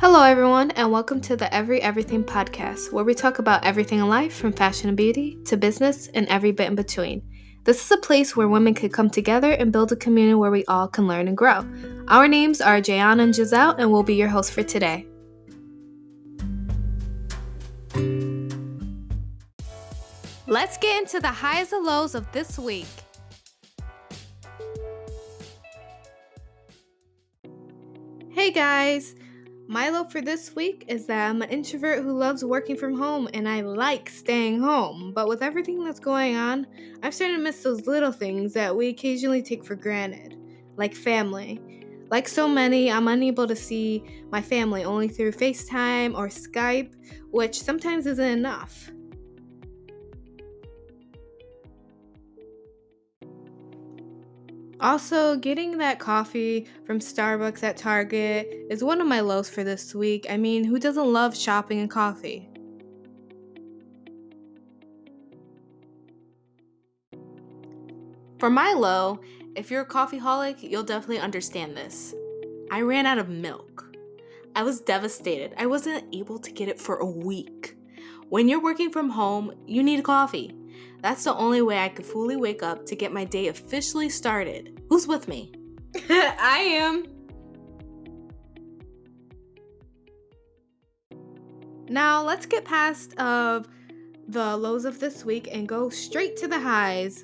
Hello everyone, and welcome to the Everything podcast, where we talk about everything in life from fashion and beauty to business and every bit in between. This is a place where women can come together and build a community where we all can learn and grow. Our names are Jayanna and Giselle, and we'll be your hosts for today. Let's get into the highs and lows of this week. Hey guys! My low for this week is that I'm an introvert who loves working from home and I like staying home. But with everything that's going on, I'm starting to miss those little things that we occasionally take for granted, like family. Like so many, I'm unable to see my family only through FaceTime or Skype, which sometimes isn't enough. Also, getting that coffee from Starbucks at Target is one of my lows for this week. I mean, who doesn't love shopping and coffee? For my low, if you're a coffeeholic, you'll definitely understand this. I ran out of milk. I was devastated. I wasn't able to get it for a week. When you're working from home, you need coffee. That's the only way I could fully wake up to get my day officially started. Who's with me? I am. Now, let's get past the lows of this week and go straight to the highs.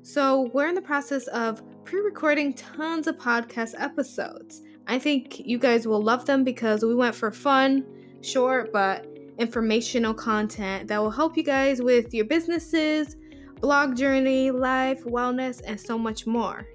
So, we're in the process of pre-recording tons of podcast episodes. I think you guys will love them because we went for fun, short, but informational content that will help you guys with your businesses, blog journey, life, wellness, and so much more.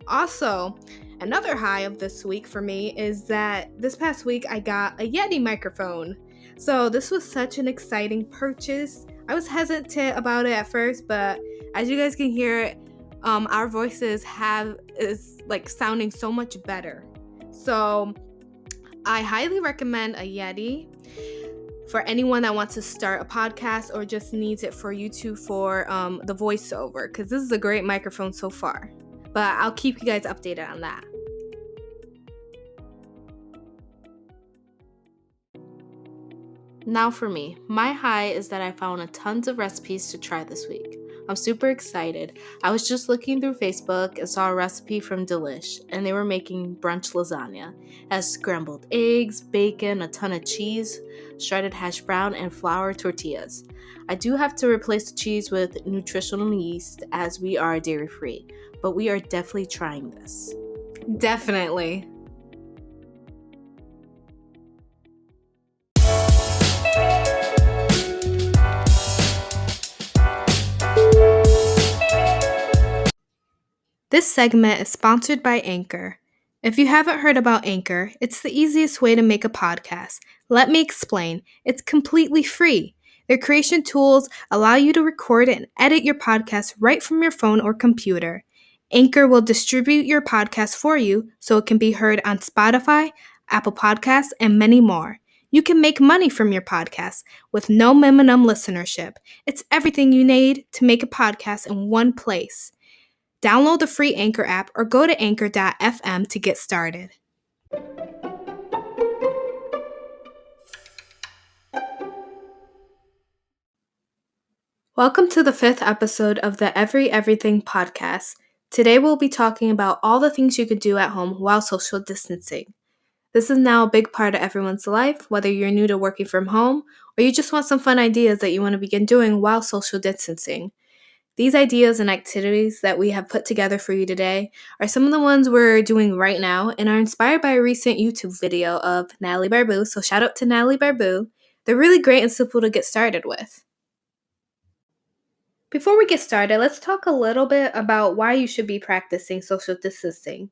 Also, another high of this week for me is that this past week I got a Yeti Microphone. So this was such an exciting purchase. I was hesitant about it at first, but as you guys can hear, our voices is like sounding so much better. So I highly recommend a Yeti for anyone that wants to start a podcast or just needs it for YouTube for the voiceover, because this is a great microphone so far. But I'll keep you guys updated on that. Now for me, my high is that I found a tons of recipes to try this week. I'm super excited. I was just looking through Facebook and saw a recipe from Delish, and they were making brunch lasagna. It has scrambled eggs, bacon, a ton of cheese, shredded hash brown, and flour tortillas. I do have to replace the cheese with nutritional yeast as we are dairy-free, but we are definitely trying this. Definitely. This segment is sponsored by Anchor. If you haven't heard about Anchor, it's the easiest way to make a podcast. Let me explain. It's completely free. Their creation tools allow you to record and edit your podcast right from your phone or computer. Anchor will distribute your podcast for you so it can be heard on Spotify, Apple Podcasts, and many more. You can make money from your podcast with no minimum listenership. It's everything you need to make a podcast in one place. Download the free Anchor app or go to anchor.fm to get started. Welcome to the 5th episode of the Everything podcast. Today we'll be talking about all the things you could do at home while social distancing. This is now a big part of everyone's life, whether you're new to working from home or you just want some fun ideas that you want to begin doing while social distancing. These ideas and activities that we have put together for you today are some of the ones we're doing right now and are inspired by a recent YouTube video of Natalie Barbu, so shout out to Natalie Barbu. They're really great and simple to get started with. Before we get started, let's talk a little bit about why you should be practicing social distancing.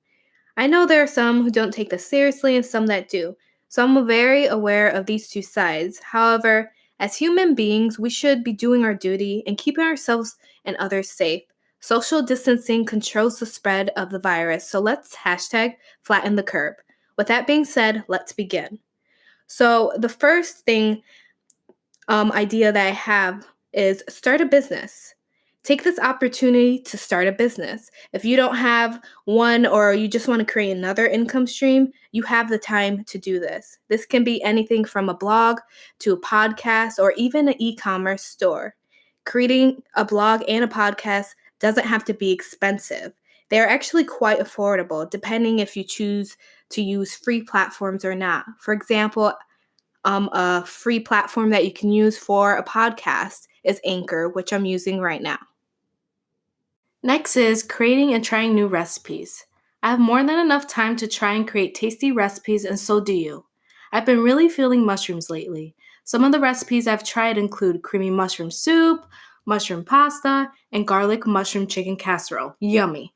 I know there are some who don't take this seriously and some that do. So I'm very aware of these two sides. However, as human beings, we should be doing our duty and keeping ourselves and others safe. Social distancing controls the spread of the virus, so let's hashtag flatten the curve. With that being said, let's begin. So the first idea that I have is start a business. Take this opportunity to start a business. If you don't have one or you just want to create another income stream, you have the time to do this. This can be anything from a blog to a podcast or even an e-commerce store. Creating a blog and a podcast doesn't have to be expensive. They're actually quite affordable depending if you choose to use free platforms or not. For example, a free platform that you can use for a podcast is Anchor, which I'm using right now. Next is creating and trying new recipes. I have more than enough time to try and create tasty recipes, and so do you. I've been really feeling mushrooms lately. Some of the recipes I've tried include creamy mushroom soup, mushroom pasta, and garlic mushroom chicken casserole. Yummy.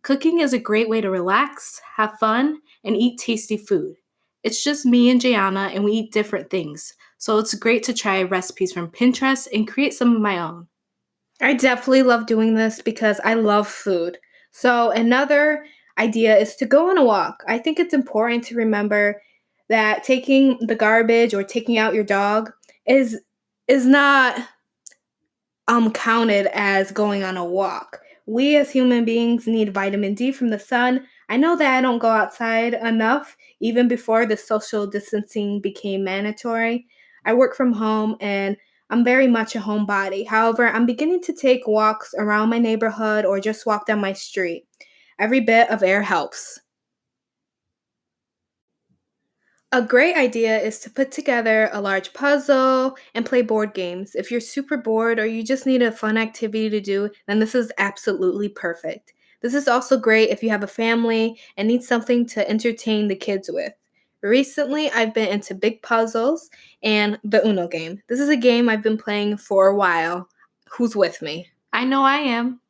Cooking is a great way to relax, have fun, and eat tasty food. It's just me and Jayana, and we eat different things, so it's great to try recipes from Pinterest and create some of my own. I definitely love doing this because I love food. So another idea is to go on a walk. I think it's important to remember that taking the garbage or taking out your dog is not counted as going on a walk. We as human beings need vitamin D from the sun. I know that I don't go outside enough even before the social distancing became mandatory. I work from home and I'm very much a homebody. However, I'm beginning to take walks around my neighborhood or just walk down my street. Every bit of air helps. A great idea is to put together a large puzzle and play board games. If you're super bored or you just need a fun activity to do, then this is absolutely perfect. This is also great if you have a family and need something to entertain the kids with. Recently, I've been into big puzzles and the Uno game. This is a game I've been playing for a while. Who's with me? I know I am.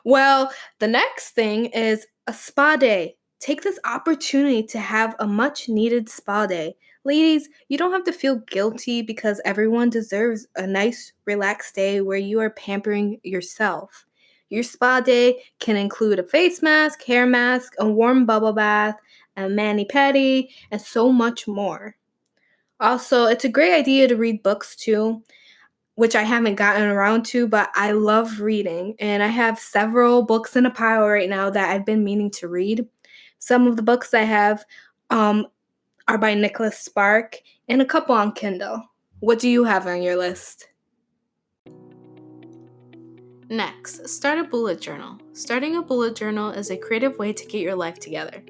Well, the next thing is a spa day. Take this opportunity to have a much needed spa day. Ladies, you don't have to feel guilty because everyone deserves a nice, relaxed day where you are pampering yourself. Your spa day can include a face mask, hair mask, a warm bubble bath, a mani-pedi, and so much more. Also, it's a great idea to read books too, which I haven't gotten around to, but I love reading. And I have several books in a pile right now that I've been meaning to read. Some of the books I have are by Nicholas Spark and a couple on Kindle. What do you have on your list? Next, start a bullet journal. Starting a bullet journal is a creative way to get your life together.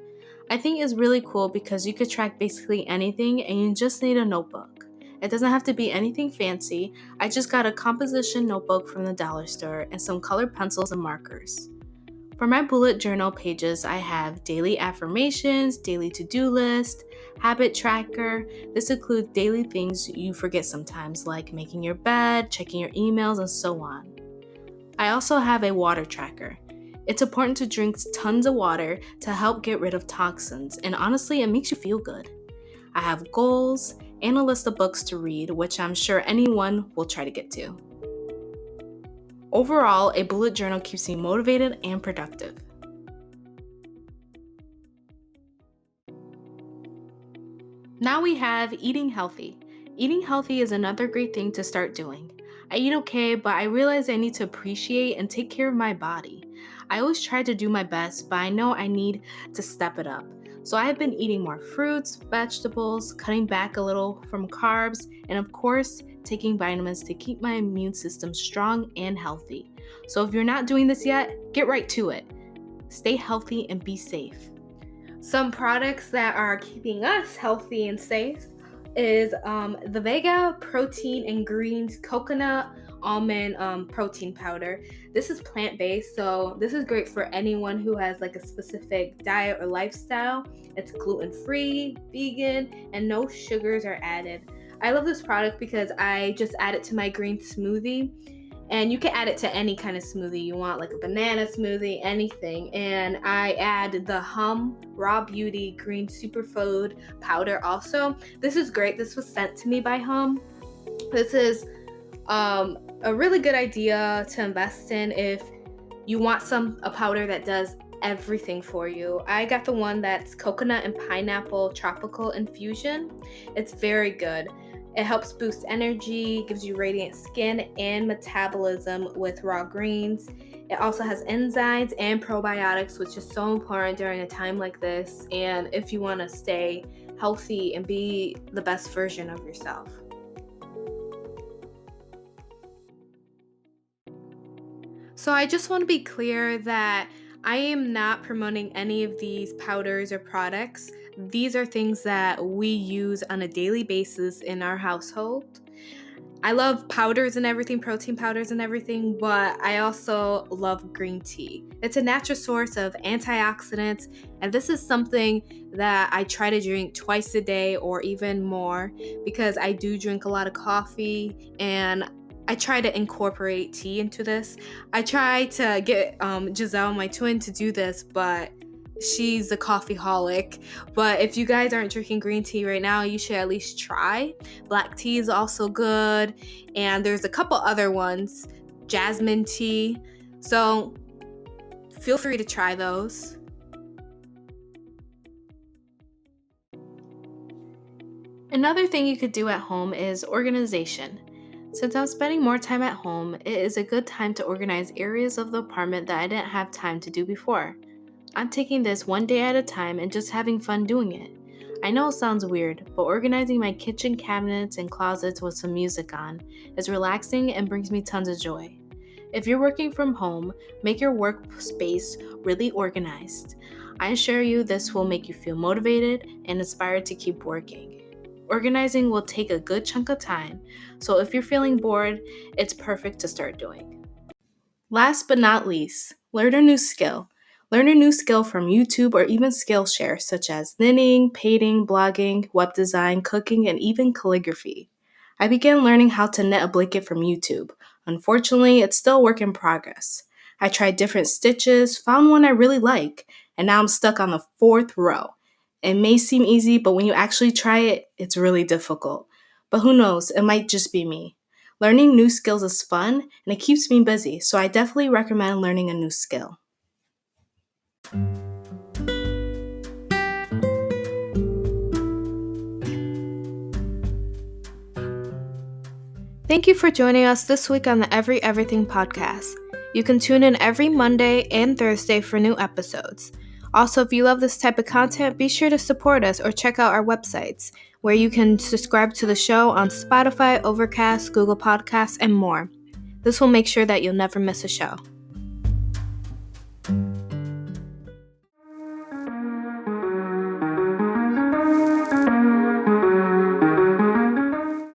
I think it's really cool because you could track basically anything and you just need a notebook. It doesn't have to be anything fancy. I just got a composition notebook from the dollar store and some colored pencils and markers. For my bullet journal pages, I have daily affirmations, daily to-do list, habit tracker. This includes daily things you forget sometimes, like making your bed, checking your emails, and so on. I also have a water tracker. It's important to drink tons of water to help get rid of toxins, and honestly, it makes you feel good. I have goals and a list of books to read, which I'm sure anyone will try to get to. Overall, a bullet journal keeps me motivated and productive. Now we have eating healthy. Eating healthy is another great thing to start doing. I eat okay, but I realize I need to appreciate and take care of my body. I always try to do my best, but I know I need to step it up. So I have been eating more fruits, vegetables, cutting back a little from carbs, and of course, taking vitamins to keep my immune system strong and healthy. So if you're not doing this yet, get right to it. Stay healthy and be safe. Some products that are keeping us healthy and safe is the Vega protein and greens coconut almond protein powder. This is plant-based, so this is great for anyone who has like a specific diet or lifestyle. It's gluten-free, vegan, and no sugars are added. I love this product because I just add it to my green smoothie And you can add it to any kind of smoothie you want, like a banana smoothie, anything. And I add the Raw Beauty Green Superfood Powder also. This is great. This was sent to me by This is a really good idea to invest in if you want a powder that does everything for you. I got the one that's coconut and pineapple tropical infusion. It's very good. It helps boost energy, gives you radiant skin and metabolism with raw greens. It also has enzymes and probiotics, which is so important during a time like this and if you want to stay healthy and be the best version of yourself. So I just want to be clear that I am not promoting any of these powders or products. These are things that we use on a daily basis in our household. I love powders and everything, protein powders and everything, but I also love green tea. It's a natural source of antioxidants, and this is something that I try to drink twice a day or even more because I do drink a lot of coffee and I try to incorporate tea into this. I try to get Giselle, my twin, to do this, but she's a coffeeholic. But if you guys aren't drinking green tea right now, you should at least try. Black tea is also good. And there's a couple other ones, jasmine tea. So feel free to try those. Another thing you could do at home is organization. Since I'm spending more time at home, it is a good time to organize areas of the apartment that I didn't have time to do before. I'm taking this one day at a time and just having fun doing it. I know it sounds weird, but organizing my kitchen cabinets and closets with some music on is relaxing and brings me tons of joy. If you're working from home, make your workspace really organized. I assure you this will make you feel motivated and inspired to keep working. Organizing will take a good chunk of time, so if you're feeling bored, it's perfect to start doing. Last but not least, learn a new skill. Learn a new skill from YouTube or even Skillshare, such as knitting, painting, blogging, web design, cooking, and even calligraphy. I began learning how to knit a blanket from YouTube. Unfortunately, it's still a work in progress. I tried different stitches, found one I really like, and now I'm stuck on the 4th row. It may seem easy, but when you actually try it, it's really difficult. But who knows, it might just be me. Learning new skills is fun, and it keeps me busy, so I definitely recommend learning a new skill. Thank you for joining us this week on the Everything podcast. You can tune in every Monday and Thursday for new episodes. Also, if you love this type of content, be sure to support us or check out our websites, where you can subscribe to the show on Spotify, Overcast, Google Podcasts, and more. This will make sure that you'll never miss a show.